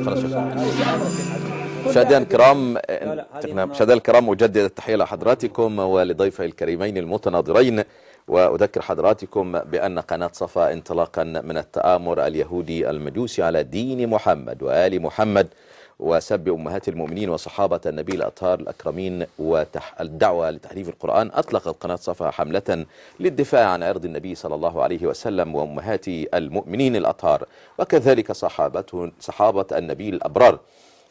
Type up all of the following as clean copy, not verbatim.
خلاص مشاهدينا الكرام، أجدد التحية لحضراتكم ولضيفي الكريمين المتناظرين، وأذكر حضراتكم بأن قناة صفا انطلاقا من التآمر اليهودي المجوسي على دين محمد وآل محمد وسب أمهات المؤمنين وصحابة النبي الأطهار الأكرمين والدعوة لتحريف القرآن، أطلقت قناة صفا حملة للدفاع عن عرض النبي صلى الله عليه وسلم وأمهات المؤمنين الأطهار وكذلك صحابة النبي الأبرار.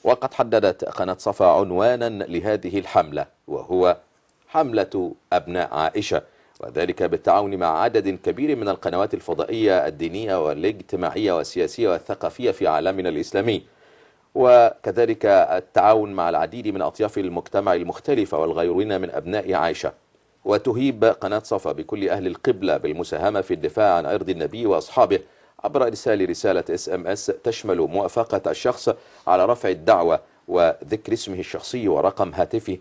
وقد حددت قناة صفا عنوانا لهذه الحملة، وهو حملة أبناء عائشة، وذلك بالتعاون مع عدد كبير من القنوات الفضائية الدينية والاجتماعية والسياسية والثقافية في عالمنا الإسلامي، وكذلك التعاون مع العديد من أطياف المجتمع المختلفة والغيرين من أبناء عائشة. وتهيب قناة صفا بكل أهل القبلة بالمساهمة في الدفاع عن عرض النبي وأصحابه عبر إرسال رسالة SMS تشمل موافقة الشخص على رفع الدعوة وذكر اسمه الشخصي ورقم هاتفه.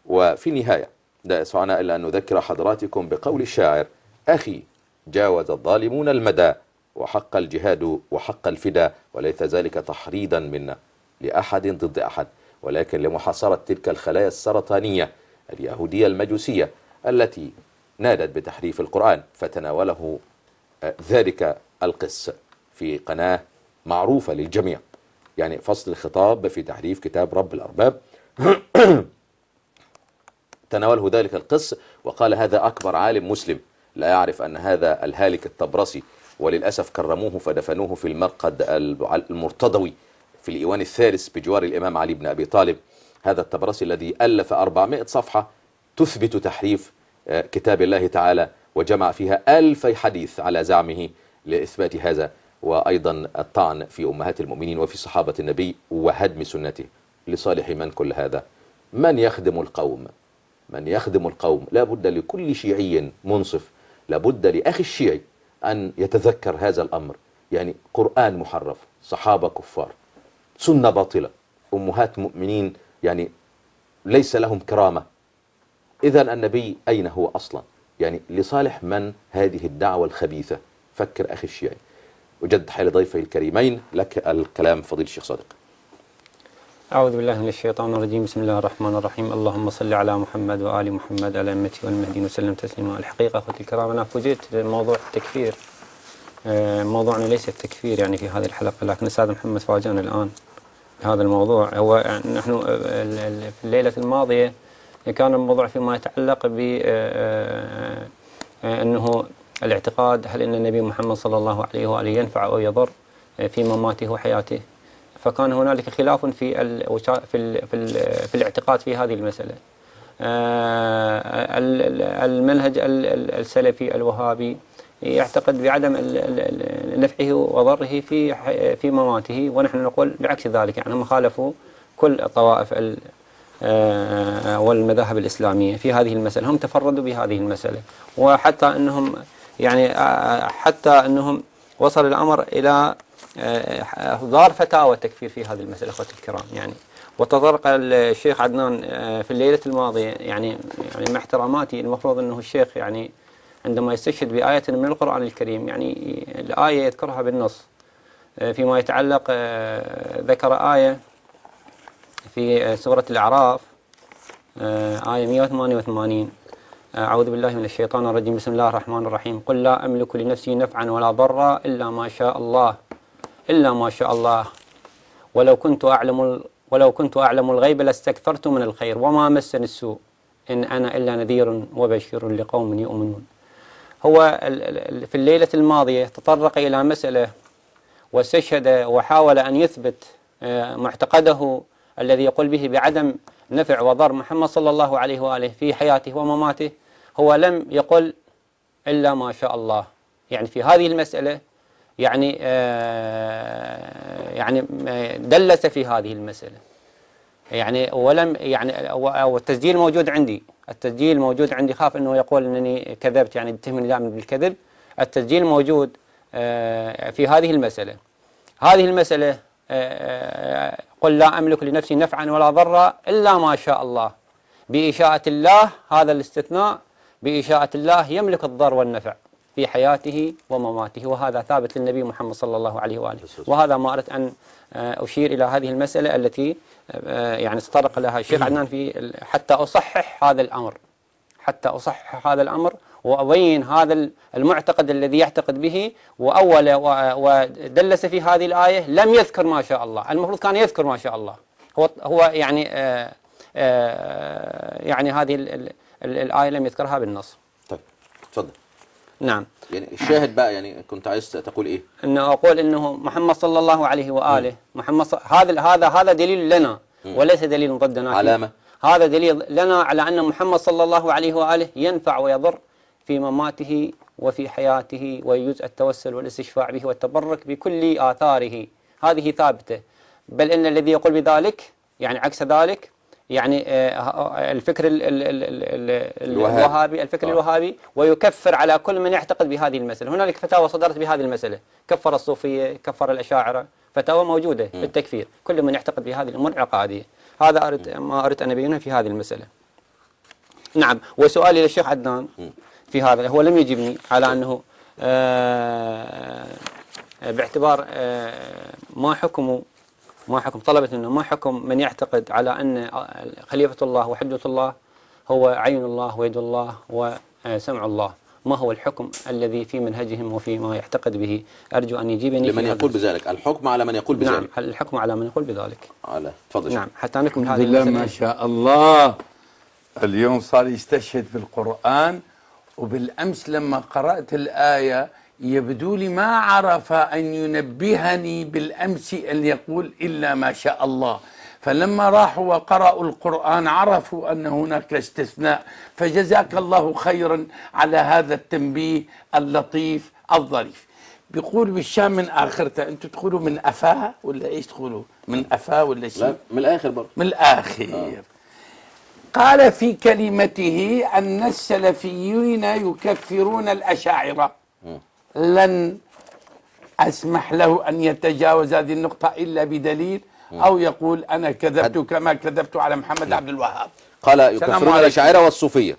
وفي النهاية لا يسعنا إلا أن نذكر حضراتكم بقول الشاعر: أخي جاوز الظالمون المدى وحق الجهاد وحق الفدا، وليس ذلك تحريضا منا لأحد ضد أحد، ولكن لمحاصرة تلك الخلايا السرطانية اليهودية المجوسية التي نادت بتحريف القرآن. فتناوله ذلك القس في قناة معروفة للجميع، يعني فصل الخطاب في تحريف كتاب رب الأرباب تناوله ذلك القس وقال: هذا أكبر عالم مسلم لا يعرف أن هذا الهالك الطبرسي، وللأسف كرموه فدفنوه في المرقد المرتضوي في الإيوان الثالث بجوار الإمام علي بن أبي طالب، هذا الطبرسي الذي ألف 400 صفحة تثبت تحريف كتاب الله تعالى، وجمع فيها 1000 حديث على زعمه لإثبات هذا، وأيضا الطعن في أمهات المؤمنين وفي صحابة النبي وهدم سنته. لصالح من كل هذا؟ من يخدم القوم؟ من يخدم القوم؟ لا بد لكل شيعي منصف، لا بد لأخي الشيعي أن يتذكر هذا الأمر، يعني قرآن محرف، صحابة كفار، سنة باطلة، أمهات مؤمنين يعني ليس لهم كرامة، إذن النبي أين هو أصلا؟ يعني لصالح من هذه الدعوة الخبيثة؟ فكر أخي الشيعي. وجد حال ضيفي الكريمين، لك الكلام فضيل الشيخ صادق. أعوذ بالله من الشيطان الرجيم. بسم الله الرحمن الرحيم. اللهم صل على محمد وآل محمد على أمته والمهدين وسلم تسليما. الحقيقة أخوتي الكرام، أنا فوجئت بموضوع التكفير. موضوعنا ليس التكفير يعني في هذه الحلقة، لكن الأستاذ محمد فاجأنا الآن هذا الموضوع. هو يعني نحن في الليلة الماضية كان الموضوع فيما يتعلق ب أنه الاعتقاد هل أن النبي محمد صلى الله عليه وآله ينفع أو يضر في مماته وحياته، فكان هنالك خلاف في الاعتقاد في هذه المسألة. المنهج السلفي الوهابي يعتقد بعدم نفعه وضره في مماته، ونحن نقول بعكس ذلك، يعني هم خالفوا كل الطوائف والمذاهب الإسلامية في هذه المسألة، هم تفردوا بهذه المسألة، وحتى أنهم يعني حتى أنهم وصل الأمر إلى إصدار فتاوى التكفير في هذه المسألة أخوتي الكرام. يعني وتطرق الشيخ عدنان في الليلة الماضية، يعني مع احتراماتي، المفروض أنه الشيخ يعني عندما يستشهد بآية من القرآن الكريم، يعني الآية يذكرها بالنص فيما يتعلق، ذكر آية في سورة الأعراف آية 188: أعوذ بالله من الشيطان الرجيم، بسم الله الرحمن الرحيم: قل لا أملك لنفسي نفعا ولا ضرا إلا ما شاء الله ولو كنت أعلم الغيب لاستكثرت من الخير وما مسني السوء إن أنا إلا نذير وبشير لقوم يؤمنون. هو في الليلة الماضية تطرق إلى مسألة واستشهد وحاول أن يثبت معتقده الذي يقول به بعدم نفع وضر محمد صلى الله عليه وآله في حياته ومماته. هو لم يقل إلا ما شاء الله، يعني في هذه المسألة يعني دلس في هذه المسألة، يعني ولم يعني والتسجيل موجود عندي، التسجيل موجود عندي، خاف انه يقول انني كذبت، يعني يتهمني دائما بالكذب. التسجيل موجود في هذه المسألة. قل لا أملك لنفسي نفعا ولا ضرا إلا ما شاء الله، بإشاءة الله، هذا الاستثناء، بإشاءة الله يملك الضر والنفع في حياته ومماته، وهذا ثابت للنبي محمد صلى الله عليه وآله. وهذا ما أردت أشير إلى هذه المسألة التي يعني تطرق لها الشيخ عدنان في حتى أصحح هذا الأمر، حتى أصحح هذا الأمر وأبين هذا المعتقد الذي يعتقد به. وأول ودلس في هذه الآية لم يذكر ما شاء الله، المفروض كان يذكر ما شاء الله. هو يعني يعني هذه الآية لم يذكرها بالنص. طيب تفضل. نعم. يعني الشاهد بقى، يعني كنت عايز تقول ايه؟ انه اقول انه محمد صلى الله عليه واله هذا دليل لنا وليس دليل ضدنا. علامة. هذا دليل لنا على ان محمد صلى الله عليه واله ينفع ويضر في مماته وفي حياته، ويجوز التوسل والاستشفاع به والتبرك بكل آثاره، هذه ثابتة. بل ان الذي يقول بذلك يعني عكس ذلك، يعني الفكر الوهابي، الفكر الوهابي، ويكفر على كل من يعتقد بهذه المسألة. هنالك فتاوى صدرت بهذه المسألة، كفر الصوفية، كفر الأشاعرة، فتاوى موجودة بالتكفير كل من يعتقد بهذه الأمور العقائدية. هذا ما أردت أن أبينه في هذه المسألة. نعم. وسؤالي للشيخ عدنان في هذا، هو لم يجبني على أنه باعتبار ما حكم طلبة أنه ما حكم من يعتقد على أن خليفة الله وحجة الله هو عين الله ويد الله وسمع الله، ما هو الحكم الذي في منهجهم وفيما يعتقد به؟ أرجو أن يجيبني. لمن يقول بذلك، الحكم على من يقول بذلك. نعم، الحكم على من يقول بذلك. على تفضل. نعم، حتى نكمل هذه المسألة. ما شاء الله، اليوم صار يستشهد بالقرآن، وبالأمس لما قرأت الآية يبدو لي ما عرف أن ينبهني بالأمس أن يقول إلا ما شاء الله، فلما راحوا وقرأوا القرآن عرفوا أن هناك استثناء. فجزاك الله خيرا على هذا التنبيه اللطيف الظريف. بيقول بالشام من آخرته، أنتم تقولوا من أفاه ولا إيش تقولوا؟ من أفاه ولا شيء؟ لا، من الآخر برضه. من الآخر. قال في كلمته أن السلفيين يكفرون الأشاعرة. لن أسمح له أن يتجاوز هذه النقطة إلا بدليل، أو يقول أنا كذبت كما كذبت على محمد عبد الوهاب. قال يكفرون الأشاعرة والصوفية.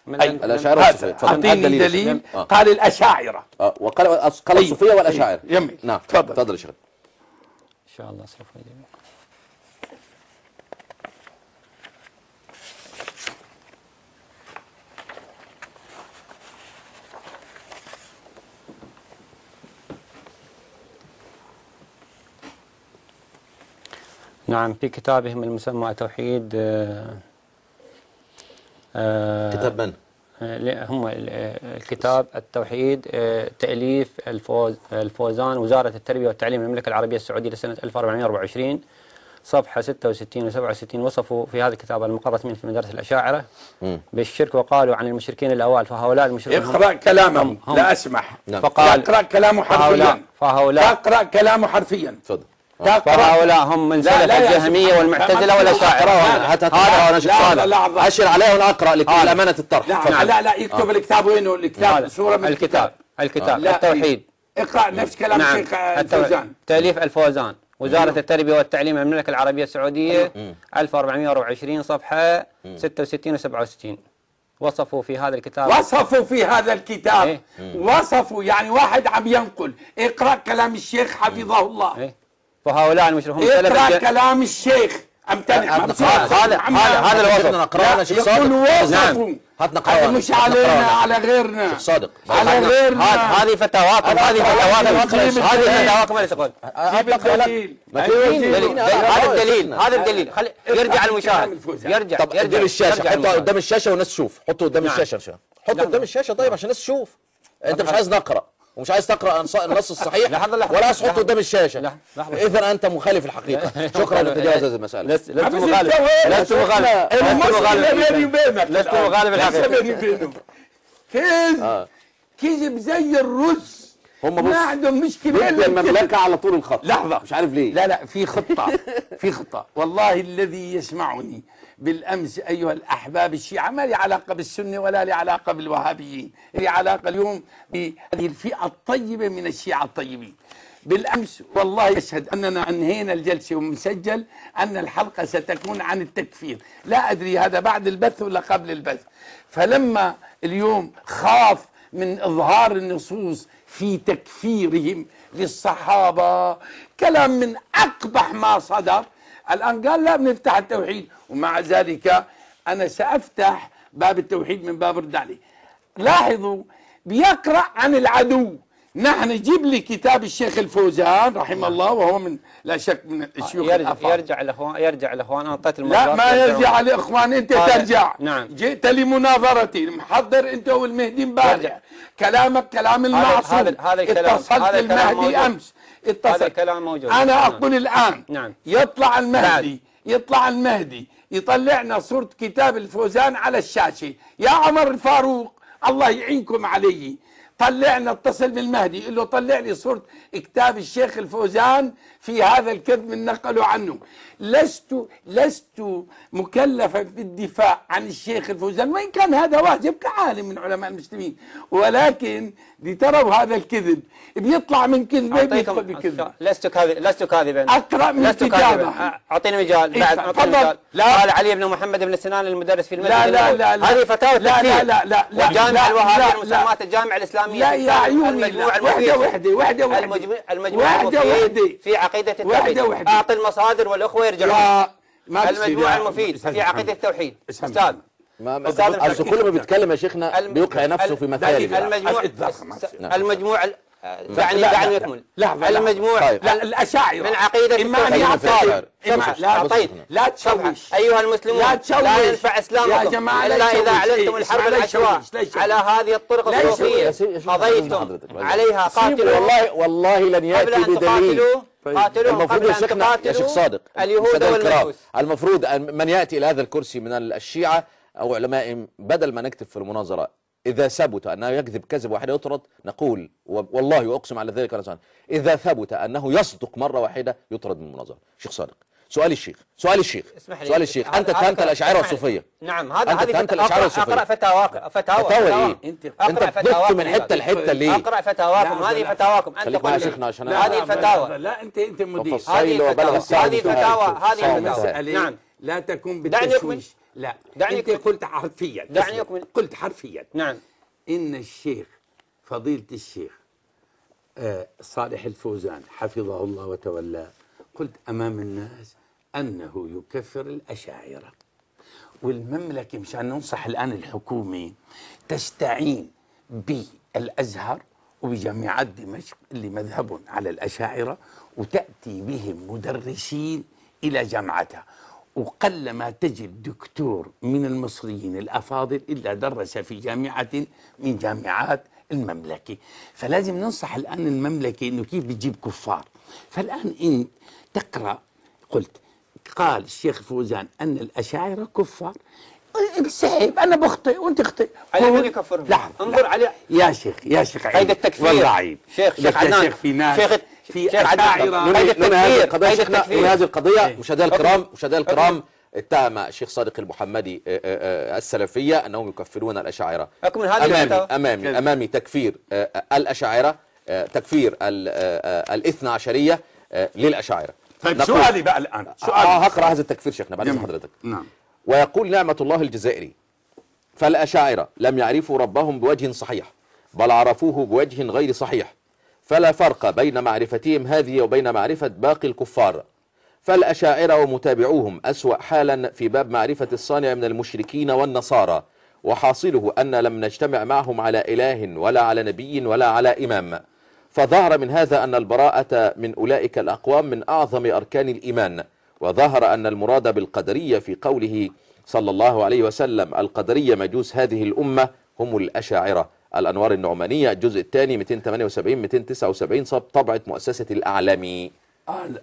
الأشاعرة والصوفية. أعطيني دليل. قال الأشاعرة. وقال الصوفية والأشاعرة. نعم. تفضل يا شيخ. إن شاء الله سوف يجيب. نعم، في كتابهم المسمى توحيد. كتاب من؟ هم الكتاب التوحيد، تأليف الفوزان، وزارة التربية والتعليم المملكة العربية السعودية لسنة 1424، صفحة 66 و67. وصفوا في هذا الكتاب المقرة في مدارس الأشاعرة بالشرك، وقالوا عن المشركين الأوائل فهؤلاء المشركين. اقرأ كلامهم، لا أسمح. فقال اقرأ كلامه حرفيا. اقرأ كلامه حرفيا. تفضل. فهؤلاء هم من سلف الجهمية والمعتزلة والأشاعرة. هذا أنا أشر عليه ونقرأ لأمانة الطرح. لا يكتب الكتاب وينه الكتاب؟ صورة من الكتاب التوحيد. اقرأ نفس كلام الشيخ الفوزان. تأليف الفوزان، وزارة التربية والتعليم المملكة العربية السعودية 1424، صفحة 66 و67. وصفوا في هذا الكتاب وصفوا يعني واحد عم ينقل. اقرأ كلام الشيخ حفظه الله. فهؤلاء المشركون اقرأ كلام الشيخ. امتنع. هذا الوصف. يقول وصفوا. هات نقرأ. مش علينا، على غير صادق. على غيرنا. هذه فتاواكم. هذه فتاواكم اللي تقول. جيب الدليل. هذا الدليل. يرجع المشاهد. يرجع. طب اديله الشاشة، حطه قدام الشاشة والناس تشوف. حطه قدام الشاشة. حطه قدام الشاشة طيب عشان الناس تشوف. انت مش عايز نقرأ ومش عايز تقرأ النص الصحيح ولا عايز تحطه قدام الشاشة. إذا أنت مخالف الحقيقة. شكرا لتجاوز هذه المسألة. لست مخالف الحقيقة. كذب زي الرز. هم ما عندهم مشكلة. المملكة على طول الخط. لحظة، مش عارف ليه. لا في خطة. والله الذي يسمعني بالأمس أيها الأحباب الشيعة ما لي علاقة بالسنة ولا لي علاقة بالوهابيين، لي علاقة اليوم بهذه الفئة الطيبة من الشيعة الطيبين. بالأمس والله يشهد أننا أنهينا الجلسة ومسجل أن الحلقة ستكون عن التكفير. لا أدري هذا بعد البث ولا قبل البث. فلما اليوم خاف من إظهار النصوص في تكفيرهم للصحابة، كلام من أقبح ما صدر. الآن قال لا بنفتح التوحيد، ومع ذلك أنا سأفتح باب التوحيد من باب رد عليه. لاحظوا بيقرأ عن العدو. نحن نجيب لي كتاب الشيخ الفوزان رحمه الله، وهو من لا شك من الشيوخ يرجع الاخوان انا اعطيت لا ما يرجع الاخوان، انت ترجع. نعم. جئت لمناظرتي، محضر انت والمهدي امبارح، كلامك كلام المعصوم. هذا الكلام اتصلت المهدي امس، هذا الكلام موجود. انا اقول الان نعم. يطلع المهدي يطلعنا صورة كتاب الفوزان على الشاشة. يا عمر الفاروق الله يعينكم علي، طلعنا، اتصل بالمهدي يقول له طلع لي صورة كتاب الشيخ الفوزان في هذا الكذب من نقلوا عنه. لست مكلفا بالدفاع عن الشيخ الفوزان، وإن كان هذا واجب كعالم من علماء المسلمين، ولكن لتروا هذا الكذب بيطلع من كذبه بيدخل بكذب. لست كاذبا. اقرا من كتابه. اعطيني مجال بعد. تفضل. قال علي بن محمد بن سنان المدرس في المسجد. لا هذه فتاوى التكفير. لا والجامعه الوهابيه المسمات الجامعه الاسلاميه. لا يا عيوني، وحده المجموع المفيد في عقيده التوحيد. اعطي المصادر والاخوه يرجعون. المجموع المفيد في عقيده التوحيد. استاذ أصل كل ما بيتكلم يا شيخنا بيوقع نفسه في مثالب. المجموع دعني يكمل. المجموع الأشاعرة من عقيدة التوحيد. لا تشوش أيها المسلمون، لا ينفع إسلامكم إلا إذا أعلنتم الحرب العشواء على هذه الطرق الصوفية قضيتم عليها. قاتلوا والله لن يأتي بدليل. قاتلوا المفروض يا شيخنا يا شيخ صادق اليهود والمجوس. المفروض من يأتي إلى هذا الكرسي من الشيعة أو علمائهم، بدل ما نكتب في المناظرة إذا ثبت أنه يكذب كذب واحد يطرد، نقول والله وأقسم على ذلك إذا ثبت أنه يصدق مرة واحدة يطرد من المناظرة. شيخ صادق، سؤال الشيخ أنت اتهمت الأشاعرة والصوفية. نعم هذه أقرأ فتاوى إيه؟ أنت بتنط من حتة لحتة ليه؟ أقرأ فتاواكم. هذه فتاواكم أنت قلت هذه الفتاوى. لا أنت مدير. هذه الفتاوى. نعم. لا تكون بالتشويش. لا أنت قلت حرفيا. قلت حرفيا. نعم. إن الشيخ فضيلة الشيخ صالح الفوزان حفظه الله وتولاه، قلت أمام الناس أنه يكفر الأشاعرة، والمملكة مشان ننصح الآن الحكومة تستعين بالأزهر وبجامعات دمشق اللي مذهب على الأشاعرة، وتأتي بهم مدرسين إلى جامعتها. وقلما تجد دكتور من المصريين الأفاضل إلا درس في جامعة من جامعات المملكة. فلازم ننصح الآن المملكة إنه كيف بتجيب كفار. فالآن إن تقرأ قلت قال الشيخ فوزان أن الأشاعرة كفار، انسحب، أنا بخطئ وأنت اخطئ. على من يكفرهم؟ انظر على يا شيخ قيد التكفير. والله عيب. شيخ عدنان، شيخ في ناس في أشاعرة. هذه القضية مشاهدينا الكرام اتهم الشيخ صادق المحمدي السلفية أنهم يكفرون الأشاعرة. أمامي تكفير الأشاعرة، تكفير الاثنى عشرية للأشاعرة. طيب سؤالي بقى الآن، هقرأ هذا التكفير شيخنا بعد حضرتك. نعم. ويقول نعمة الله الجزائري: فالأشاعرة لم يعرفوا ربهم بوجه صحيح، بل عرفوه بوجه غير صحيح، فلا فرق بين معرفتهم هذه وبين معرفة باقي الكفار. فالأشاعرة ومتابعوهم أسوأ حالا في باب معرفة الصانع من المشركين والنصارى، وحاصله أن لم نجتمع معهم على إله ولا على نبي ولا على إمام. فظهر من هذا أن البراءة من أولئك الأقوام من أعظم أركان الإيمان. وظهر أن المراد بالقدرية في قوله صلى الله عليه وسلم: القدرية مجوس هذه الأمة هم الأشاعرة. الأنوار النعمانية الجزء الثاني 278-279 طبعة مؤسسة الأعلامي.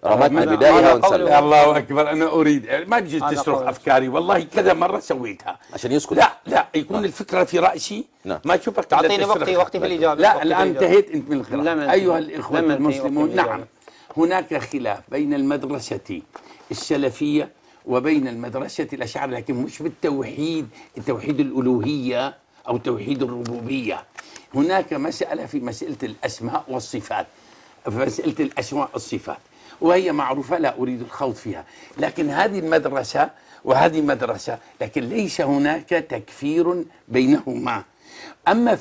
رمتنا بداية ونسلم. الله أكبر. أنا أريد ما بيجوز تصرخ أفكاري، والله كذا مرة سويتها عشان يسكت. لا يكون الفكرة في رأسي. ما أشوفك تعطيني وقتي في الإجابة. لا الآن انتهيت أنت من القراءة. أيها الإخوة المسلمون، نعم هناك خلاف بين المدرسة السلفية وبين المدرسة الأشاعرة، لكن مش بالتوحيد، توحيد الألوهية أو توحيد الربوبية. هناك مسألة في مسألة الأسماء والصفات، في مسألة الأسماء والصفات، وهي معروفة لا أريد الخوض فيها. لكن هذه المدرسة وهذه مدرسة، لكن ليس هناك تكفير بينهما. أما